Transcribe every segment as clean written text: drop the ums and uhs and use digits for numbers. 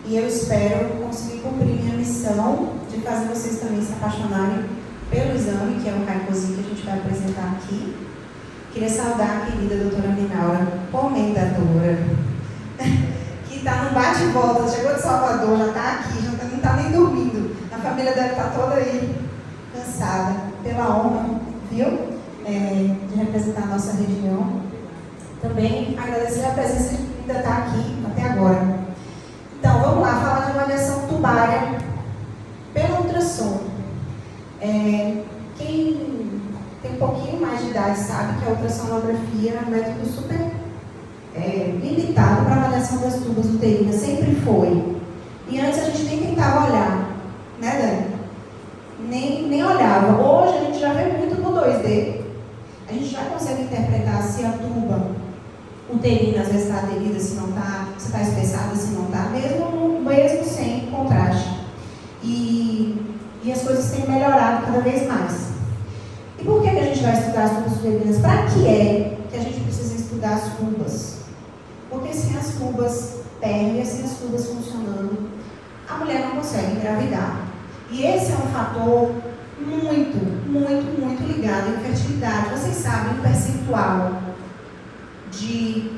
E eu espero conseguir cumprir minha missão de fazer vocês também se apaixonarem pelo exame, que é o Raicozinho que a gente vai apresentar aqui. Queria saudar a querida doutora Minaura, comendadora, que está no bate-volta, chegou de Salvador, já está aqui, já não está nem dormindo. A família deve estar toda aí cansada pela honra, viu? De representar a nossa região. Também agradecer a presença de quem ainda está aqui até agora. Então, vamos lá, falar de avaliação tubária pelo ultrassom. Quem tem um pouquinho mais de idade sabe que a ultrassonografia é um método super limitado para avaliação das tubas uterinas, sempre foi. E antes a gente nem tentava olhar, né, Dani? Nem olhava. Hoje a gente já vê muito no 2D. A gente já consegue interpretar se a tuba uterina às vezes está aderida, se não está, se está espessada, se não está, mesmo sem contraste. E as coisas têm melhorado cada vez mais. E por que a gente vai estudar as tubas uterinas? Para que a gente precisa estudar as tubas? Porque sem as tubas térreas, sem as tubas funcionando, a mulher não consegue engravidar. E esse é um fator muito ligado à infertilidade. Vocês sabem o percentual de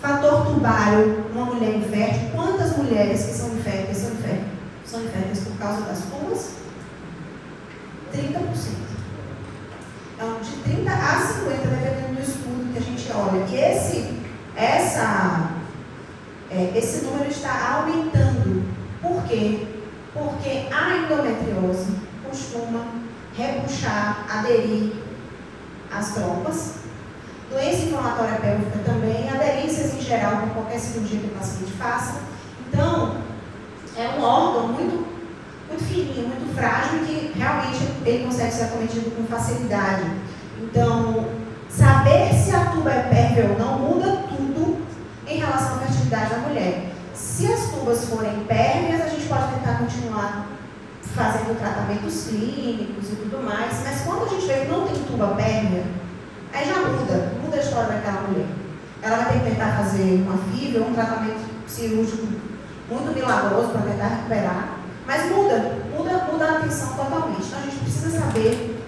fator tubário numa mulher infértil? Quantas mulheres que são inférteis são inférteis por causa das tubas? 30%. Então, de 30 a 50, dependendo do estudo que a gente olha. E esse número está aumentando. Por quê? Porque a endometriose costuma repuxar, aderir às trompas. Doença inflamatória pélvica também, aderências em geral por qualquer cirurgia que o paciente faça. Então, é um órgão muito fininho, muito frágil, que realmente ele consegue ser acometido com facilidade. Então, saber se a tuba é pérvia ou não muda tudo em relação à fertilidade da mulher. Se as tubas forem pérvias, a gente pode tentar continuar fazendo tratamentos clínicos e tudo mais, mas quando a gente vê que não tem tuba pérvia, aí já muda a história daquela mulher. Ela vai ter que tentar fazer uma FIV ou um tratamento cirúrgico muito milagroso para tentar recuperar, mas muda a atenção totalmente. Então a gente precisa saber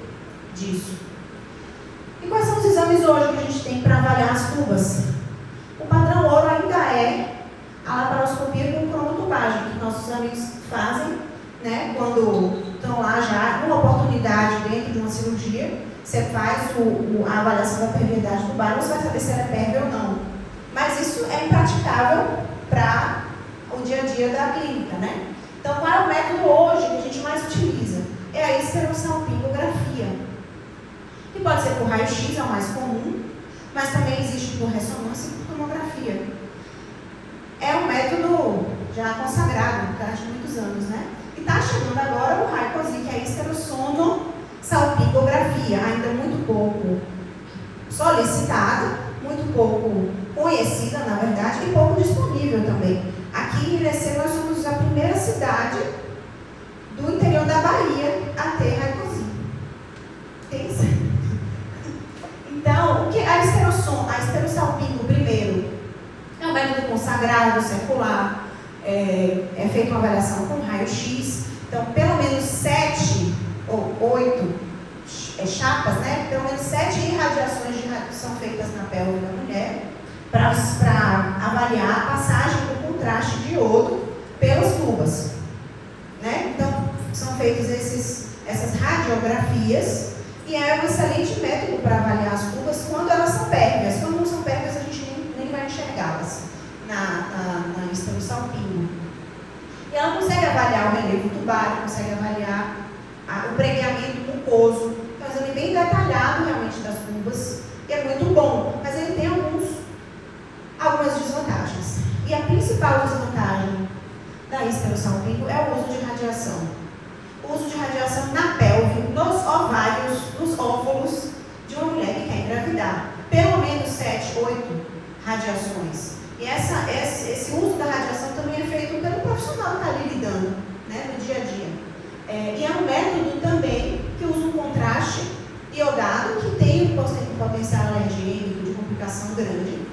disso. E quais são os exames hoje que a gente tem para avaliar as tubas? O padrão ouro ainda é a laparoscopia com cronotubagem, que nossos amigos fazem, né, quando estão lá já, numa oportunidade dentro de uma cirurgia. Você faz a avaliação da pervierdade tubária, você vai saber se ela é pérvia ou não. Mas isso é impraticável para o dia a dia da clínica, né? Então, qual é o método hoje que a gente mais utiliza? É a esterossalpingografia, que pode ser por raio-x, é o mais comum, mas também existe por ressonância e por tomografia. É um método já consagrado durante muitos anos, né? E está chegando agora o Raicozinho, que é a esterossalpingografia, ainda muito pouco solicitada, muito pouco conhecida, na verdade, e pouco disponível também. Aqui em Irecê nós somos a primeira cidade do interior da Bahia a ter Raicozinho. Tem isso? Então, o que a esterossalpingo, primeiro, é um método consagrado, circular, é feita uma avaliação com raio-x. Então, pelo menos 7 ou 8 chapas, né? Pelo menos 7 irradiações são feitas na pelve da mulher para avaliar a passagem do contraste de iodo pelas tubas, né? Então, são feitas essas radiografias e é um excelente método para avaliar as tubas quando elas são pérvias. Quando não são pérvias, a gente nem vai enxergá-las na esterossalpingo. E ela consegue avaliar o relevo tubário, consegue avaliar o pregueamento mucoso. Então, é um exame bem detalhado realmente das tubas e é muito bom, mas ele tem algumas desvantagens. E a principal desvantagem da esterossalpingo é o uso de radiação. O uso de radiação na pelve, nos ovários, nos óvulos de uma mulher que quer engravidar. Pelo menos 7, 8 radiações. E esse uso da radiação também é feito pelo profissional que está ali lidando, né, no dia a dia. E é um método também que usa um contraste iodado que tem um potencial alergênico de complicação grande.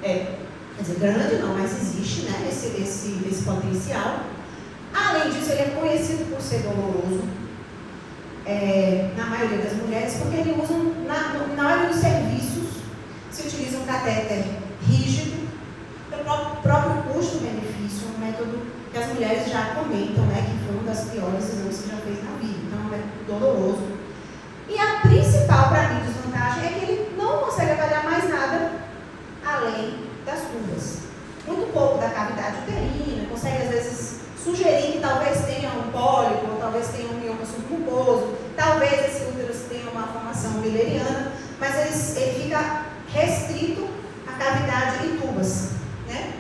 Quer dizer, grande não, mas existe, né, esse potencial. inicial. Além disso, ele é conhecido por ser doloroso, na maioria das mulheres, porque ele usa, na maioria dos serviços, se utiliza um catéter rígido, pelo próprio custo-benefício, um método que as mulheres já comentam, né, que foi uma das piores exames que já fez na vida, então é um método doloroso. E a principal, para mim, desvantagem é que ele não consegue avaliar mais nada além das curvas. Muito pouco da cavidade uterina, consegue às vezes sugerir que talvez tenha um pólipo, ou talvez tenha um mioma submucoso, talvez esse útero tenha uma formação bileriana, mas ele fica restrito à cavidade e tubas, né?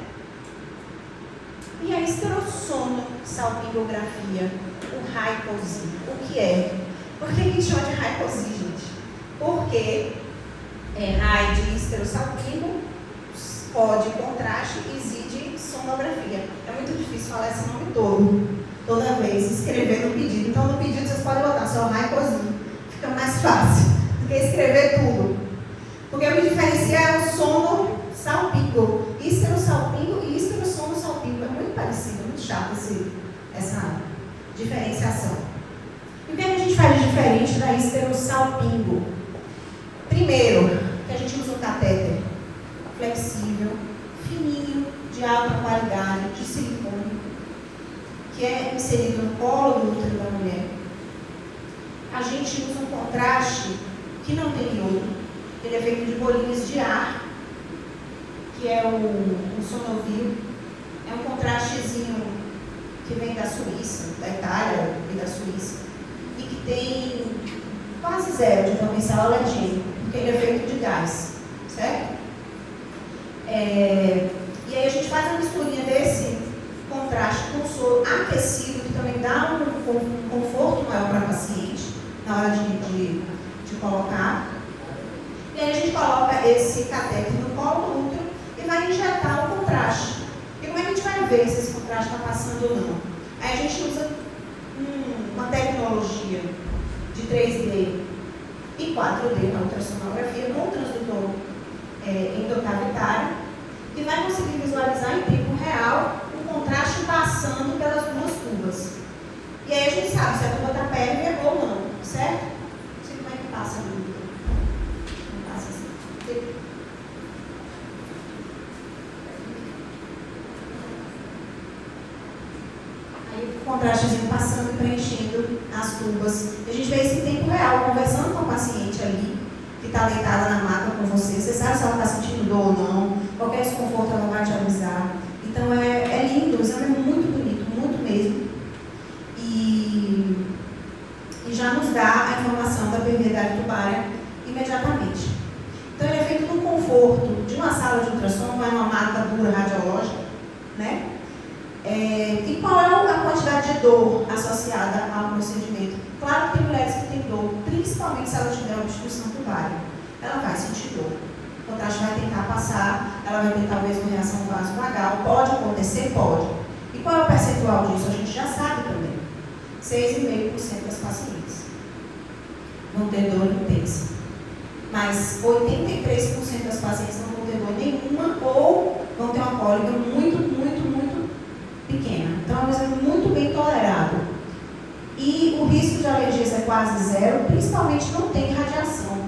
E a esterossonosalpingografia, o Hyposi, o que é? Por que a gente chama de Hyposi, gente? Porque Hy de esterossalpingo, pode contraste e Z de sonografia. É muito difícil falar esse nome todo, toda vez, escrever no pedido. Então, no pedido, vocês podem botar só Hyposi, fica mais fácil do que escrever tudo. Porque o que diferencia é o sono-salpingo. Esterossalpingo e esterossono-salpingo. É muito parecido, muito chato essa diferenciação. E o que a gente faz de diferente da esterossalpingo? Primeiro, que a gente usa um catéter flexível, fininho, de alta qualidade, de silicone, que é inserido no colo do útero da mulher. A gente usa um contraste que não tem iodo, ele é feito de bolinhas de ar, que é o Sonovil. É um contrastezinho que vem da Suíça, da Itália e da Suíça, e que tem quase zero de potencial alergênico, porque ele é feito de gás, certo? E aí a gente faz uma misturinha desse contraste com soro aquecido, que também dá um conforto maior para a paciente na hora de colocar. E aí a gente coloca esse catéter no colo do útero e vai injetar o contraste. E como é que a gente vai ver se esse contraste está passando ou não? Aí a gente usa uma tecnologia de 3D e 4D na ultrassonografia com o transdutor endocavitário, que vai conseguir visualizar em tempo real o contraste passando pelas duas tubas. E aí a gente sabe se a tuba está pérvia ou não, certo? Não sei como é que passa no útero. Não passa assim. Aí o contrastezinho passando e preenchendo as tubas. A gente vê isso em tempo real, conversando com a paciente ali, que está deitada na maca com você. Você sabe se ela está sentindo dor ou não, qualquer desconforto ela vai te avisar. Então é lindo, o exame é muito bonito, muito mesmo. E já nos dá a informação da permeabilidade tubária imediatamente. Então ele é feito no conforto de uma sala de ultrassom, vai numa maca dura radiológica, né? E qual é a quantidade de dor associada ao procedimento? Claro que tem mulheres que têm dor, principalmente se ela tiver obstrução tubária. Ela vai sentir dor. O contraste vai tentar passar, ela vai ter talvez uma reação vasovagal. Pode acontecer? Pode. E qual é o percentual disso? A gente já sabe também. 6,5% das pacientes vão ter dor intensa. Mas 83% das pacientes não vão ter dor nenhuma ou vão ter uma cólica muito, muito, muito pequena. Então é um exame muito bem tolerado. E o risco de alergias é quase zero, principalmente não tem radiação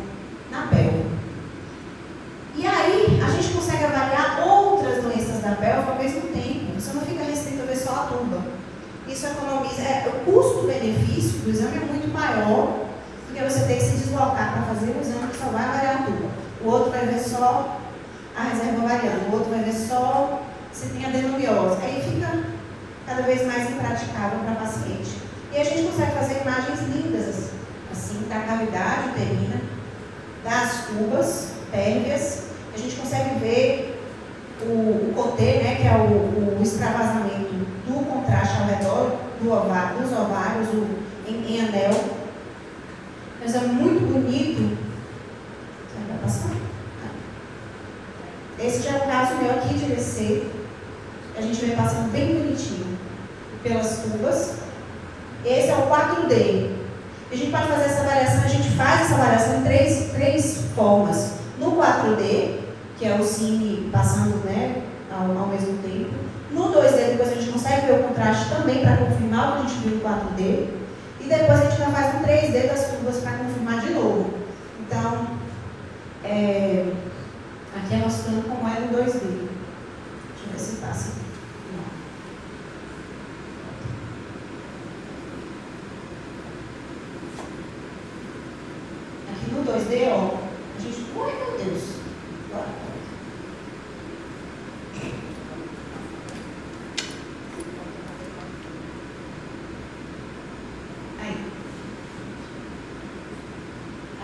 na pelve. E aí a gente consegue avaliar outras doenças da pelve ao mesmo tempo. Você não fica restrito a ver só a tuba. Isso economiza. O custo-benefício do exame é muito maior do que você ter que se deslocar para fazer um exame que só vai avaliar a tuba. O outro vai ver só a reserva ovariana, o outro vai ver só se tem adenomiose. Aí fica cada vez mais impraticável para a paciente. E a gente consegue fazer imagens lindas, assim, da cavidade uterina, das tubas pérvias. A gente consegue ver o cotê, né, que é o extravasamento do contraste ao redor dos ovários em anel. Mas é muito bonito. Vai passar? Esse já é o caso meu aqui de DC. A gente vem passando bem bonitinho pelas tubas. Esse é o 4D. A gente pode fazer essa avaliação, a gente faz essa avaliação em três formas. No 4D, que é o cine passando, né, ao mesmo tempo. No 2D, depois a gente consegue ver o contraste também para confirmar o que a gente viu no 4D. E depois a gente ainda faz um 3D das tubas para confirmar de novo. Então, aqui é mostrando como é no 2D. Deixa eu ver se passa. Aqui no 2D, ó, a gente... Ai, meu Deus! Aí.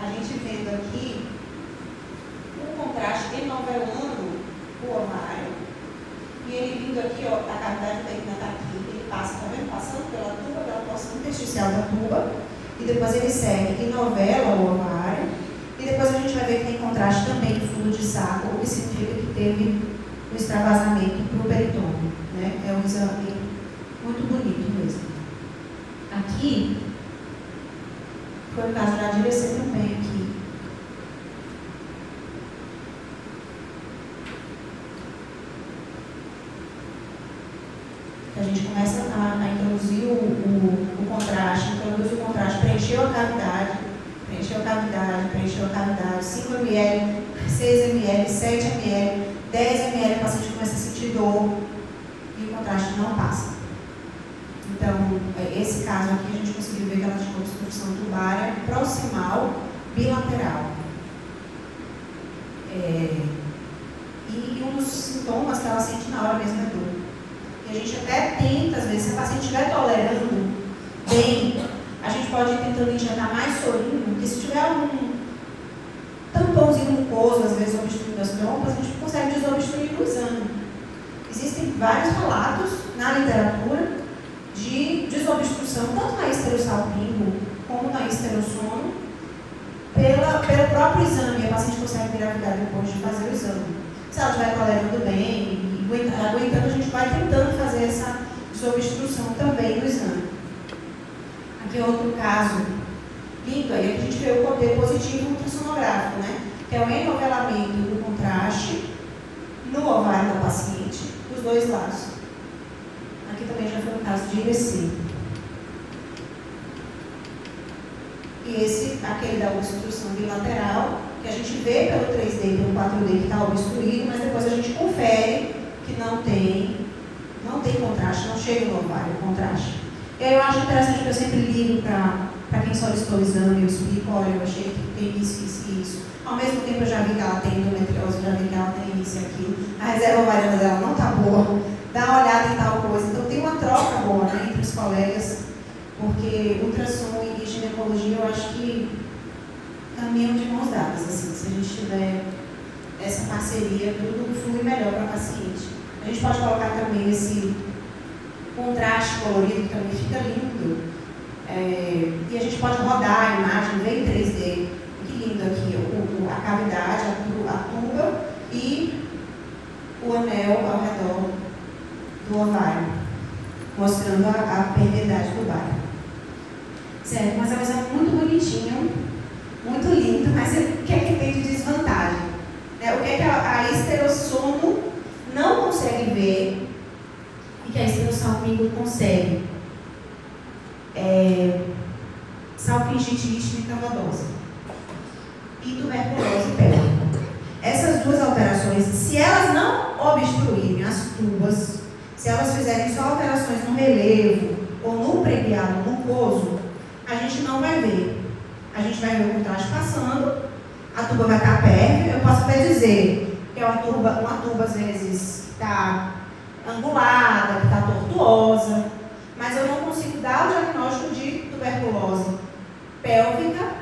A gente vendo aqui o contraste enovelando o ovário. E ele vindo aqui, ó, a cavidade uterina está aqui, ele passa, tá vendo? Passando pela tuba, pela porção intersticial da tuba. E depois ele segue e novela o ovário. E depois a gente vai ver que tem contraste também do fundo de saco, o que significa que teve um extravasamento para o peritônio. Né? É um exame muito bonito mesmo. Aqui, foi o caso da direção também aqui. A gente começa a introduzir o contraste, introduz o contraste, preencheu a cavidade, 5 ml, 6 ml, 7 ml, 10 ml, o paciente começa a sentir dor e o contraste não passa. Então, esse caso aqui a gente conseguiu ver que ela tinha uma obstrução tubária proximal bilateral. E um dos sintomas que ela sente na hora mesmo é dor. E a gente até tenta, às vezes, se a paciente estiver tolerando bem, a gente pode ir tentando injetar mais sorinho, porque se tiver um tampãozinho mucoso, às vezes obstruindo as trompas, a gente consegue desobstruir o exame. Existem vários relatos na literatura de desobstrução, tanto na esterossalpingo como na esterossono, pelo próprio exame. A paciente consegue engravidar depois de fazer o exame. Se ela estiver tolerando bem, aguentando, a gente vai tentando fazer essa desobstrução também no exame. Aqui é outro caso lindo, aí a gente vê o poder positivo ultrassonográfico, né? Que é o enovelamento do contraste no ovário da paciente, dos dois lados. Aqui também já foi um caso de IBC. E aquele da obstrução bilateral, que a gente vê pelo 3D e pelo 4D que está obstruído, mas depois a gente confere que não tem contraste, não chega no ovário o contraste. E aí eu acho interessante que eu sempre ligo para quem solicitou o exame, eu explico, olha, eu achei que tem isso, isso e isso. Ao mesmo tempo eu já vi que ela tem endometriose, já vi que ela tem isso e aquilo. A reserva ovariana dela não está boa, dá uma olhada em tal coisa. Então tem uma troca boa, né, entre os colegas, porque ultrassom e ginecologia eu acho que caminham de mãos dadas, assim, se a gente tiver essa parceria, tudo flui melhor para a paciente. A gente pode colocar também esse contraste colorido, que também fica lindo. E a gente pode rodar a imagem, ver em 3D. Que lindo aqui, a cavidade, a tuba e o anel ao redor do ovário, mostrando a permeabilidade do ovário. Certo, mas é um exame muito bonitinho, muito lindo, mas o que é que tem de desvantagem? O que é que a esterossono não consegue ver e que a esterossalpingo consegue? Salpingite ístmica nodosa e tuberculose pélvica. Essas duas alterações, se elas não obstruírem as tubas, se elas fizerem só alterações no relevo ou no preguiado mucoso, a gente não vai ver. A gente vai ver o contraste passando, a tuba vai estar pérvia. Eu posso até dizer que uma tuba às vezes está angulada, que está tortuosa, mas eu não consigo dar o diagnóstico de tuberculose pélvica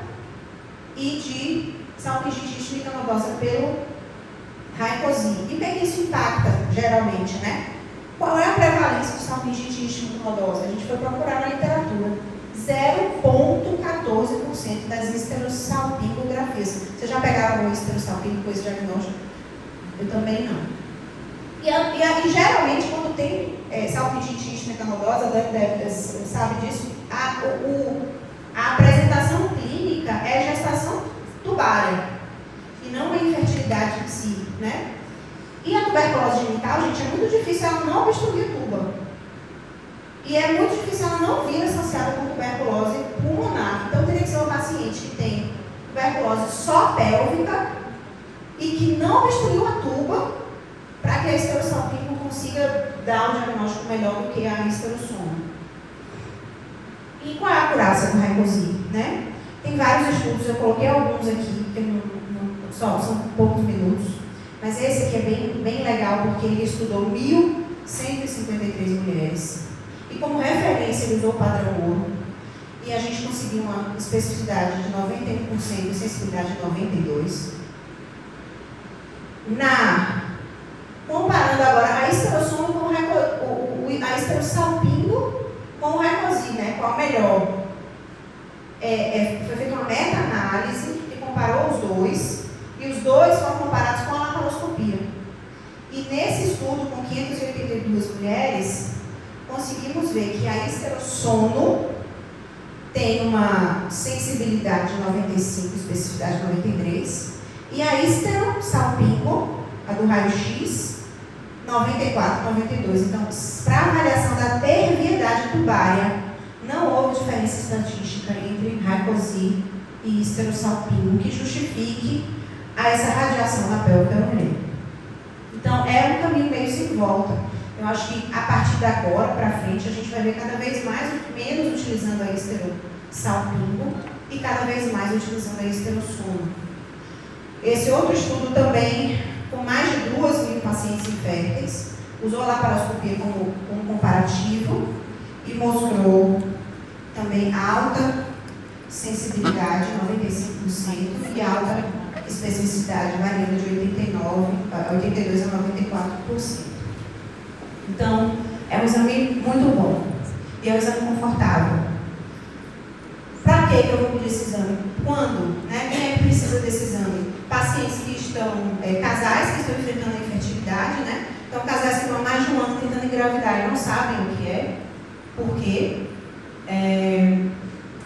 e de salpingite ístmica nodosa pelo raio-cosine. E bem que isso impacta, geralmente, né? Qual é a prevalência de salpingite ístmica nodosa? A gente foi procurar na literatura. 0,14% das esterossalpingografias. Vocês já pegaram algum esterossalpingo com esse diagnóstico? Eu também não. E geralmente, quando tem salpingite ístmica nodosa, sabe disso, a apresentação clínica é gestação tubária e não a infertilidade em si, né? E a tuberculose genital, gente, é muito difícil ela não obstruir a tuba. E é muito difícil ela não vir associada com tuberculose pulmonar. Então, teria que ser uma paciente que tem tuberculose só pélvica e que não obstruiu a tuba para que a esterossalpingo consiga dar um diagnóstico melhor do que a esterosoma. E qual é a acurácia do Raicosi, né? Tem vários estudos, eu coloquei alguns aqui, que são poucos minutos, mas esse aqui é bem legal porque ele estudou 1.153 mulheres. E como referência ele usou o padrão ouro. E a gente conseguiu uma especificidade de 91% e sensibilidade de 92%. Comparando agora a esterosoma com a esterossalpingo com o Raicosi, né? Qual melhor? Foi feita uma meta-análise que comparou os dois, e os dois foram comparados com a laparoscopia. E nesse estudo, com 582 mulheres, conseguimos ver que a esterossono tem uma sensibilidade de 95, especificidade de 93, e a esterossalpingo, a do raio-x, 94, 92. Então, para avaliação da perviedade tubária, não houve diferença estatística entre Raicosi e esterossalpingo que justifique essa radiação na pélvica da mulher. Então, é um caminho meio sem volta. Eu acho que a partir de agora para frente, a gente vai ver cada vez menos utilizando a esterossalpingo e cada vez mais utilizando a esterossono. Esse outro estudo também, com mais de 2.000 pacientes inférteis, usou a laparoscopia como comparativo e mostrou também alta sensibilidade, 95%, e alta especificidade, variando de 82% a 94%. Então, é um exame muito bom e é um exame confortável. Para que eu vou pedir esse exame? Quando? Né? Quem é que precisa desse exame? Pacientes que estão, casais que estão enfrentando a infertilidade, né? Então, casais que estão há mais de um ano tentando engravidar e não sabem o que é. Por quê?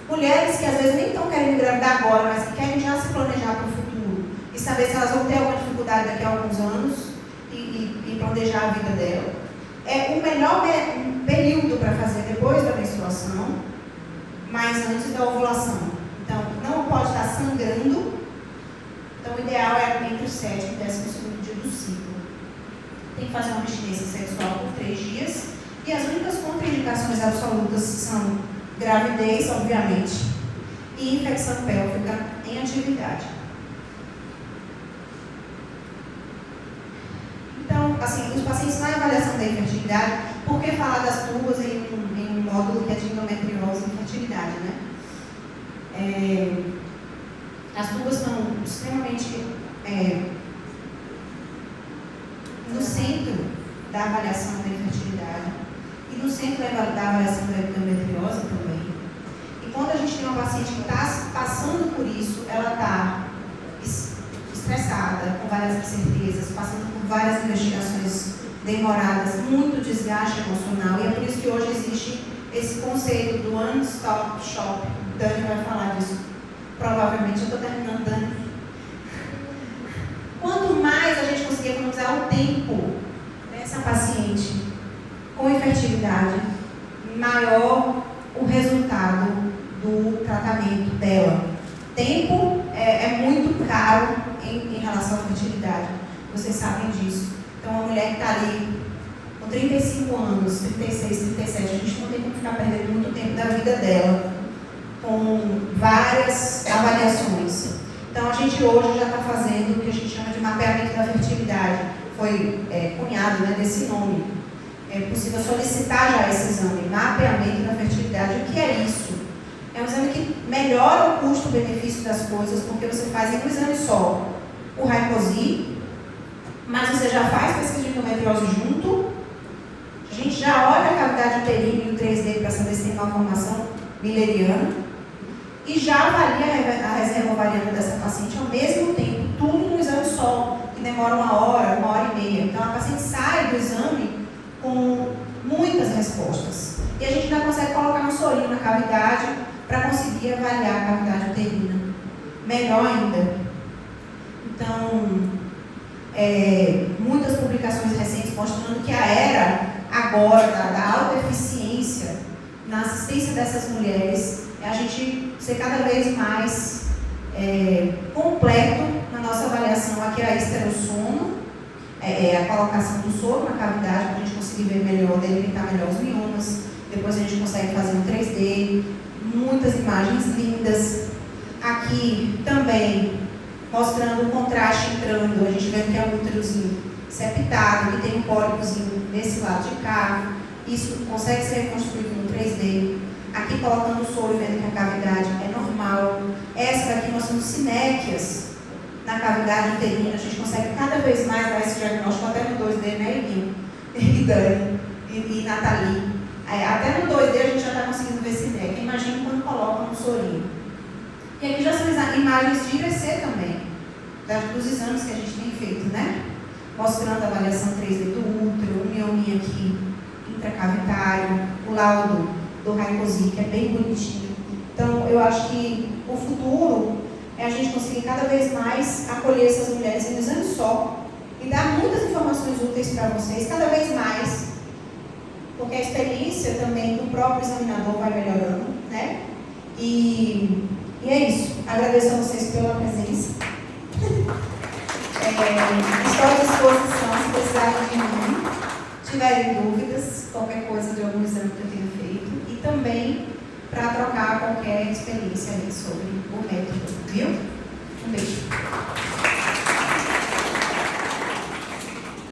Mulheres que às vezes nem estão querendo engravidar agora, mas que querem já se planejar para o futuro e saber se elas vão ter alguma dificuldade daqui a alguns anos e planejar a vida dela. É o melhor período para fazer depois da menstruação, mas antes da ovulação. Então, não pode estar sangrando. Então, o ideal é entre o 7º e 12º dia do ciclo. Tem que fazer uma abstinência sexual por 3 dias. E as únicas contraindicações absolutas são gravidez, obviamente, e infecção pélvica em atividade. Então, assim, os pacientes na avaliação da infertilidade, por que falar das tubas em um módulo que é de endometriose e infertilidade, né? As tubas estão extremamente no centro da avaliação da infertilidade e no centro da avaliação da endometriose também. E quando a gente tem uma paciente que está passando por isso, ela está estressada, com várias incertezas, passando por várias investigações demoradas, muito desgaste emocional, e é por isso que hoje existe esse conceito do one-stop shop. Dani vai falar disso. Provavelmente, eu estou terminando, Dani. Quanto mais a gente conseguir economizar o tempo dessa paciente com infertilidade, maior o resultado do tratamento dela. Tempo é muito caro em relação à fertilidade. Vocês sabem disso. Então, uma mulher que está ali com 35 anos, 36, 37, a gente não tem como ficar perdendo muito tempo da vida dela com várias avaliações. Então, a gente hoje já está fazendo o que a gente chama de mapeamento da fertilidade. Foi cunhado, né, desse nome. É possível solicitar já esse exame, mapeamento da fertilidade. O que é isso? É um exame que melhora o custo-benefício das coisas, porque você faz em um exame só o Raicosi, mas você já faz pesquisa de endometriose junto. A gente já olha a cavidade uterina e o 3D para saber se tem malformação Milleriana. E já avalia a reserva ovariana dessa paciente ao mesmo tempo, tudo num exame só, que demora 1 hora, 1h30. Então, a paciente sai do exame com muitas respostas. E a gente ainda consegue colocar um sorinho na cavidade para conseguir avaliar a cavidade uterina. Melhor ainda. Então, muitas publicações recentes mostrando que a era agora da alta eficiência experiência na assistência dessas mulheres é a gente ser cada vez mais completo na nossa avaliação. Aqui é a esterossono, a colocação do soro na cavidade, para a gente conseguir ver melhor, delimitar melhor os miomas. Depois a gente consegue fazer um 3D, muitas imagens lindas. Aqui também mostrando o contraste entrando, a gente vê que é um úterozinho septado, que tem um pólipozinho nesse lado de cá. Isso consegue ser reconstruído no 3D. Aqui colocando o soro e vendo que a cavidade é normal. Essa daqui mostrando sinéquias na cavidade uterina. A gente consegue cada vez mais dar esse diagnóstico até no 2D, né, Iguinho? E Dani e Nathalie. Até no 2D a gente já está conseguindo ver sinéquia. Imagina quando coloca um sorinho. E aqui já são imagens de IVC também, dos exames que a gente tem feito, né? Mostrando a avaliação 3D do útero, o miominha aqui intracavitário, o laudo do Raicosi, que é bem bonitinho. Então, eu acho que o futuro é a gente conseguir cada vez mais acolher essas mulheres em um exame só e dar muitas informações úteis para vocês, cada vez mais, porque a experiência também do próprio examinador vai melhorando, né? E é isso. Agradeço a vocês pela presença. Estou à disposição se precisarem de mim, tiverem dúvidas, qualquer coisa de algum exame que eu tenha feito, e também para trocar qualquer experiência ali sobre o método, viu? Um beijo.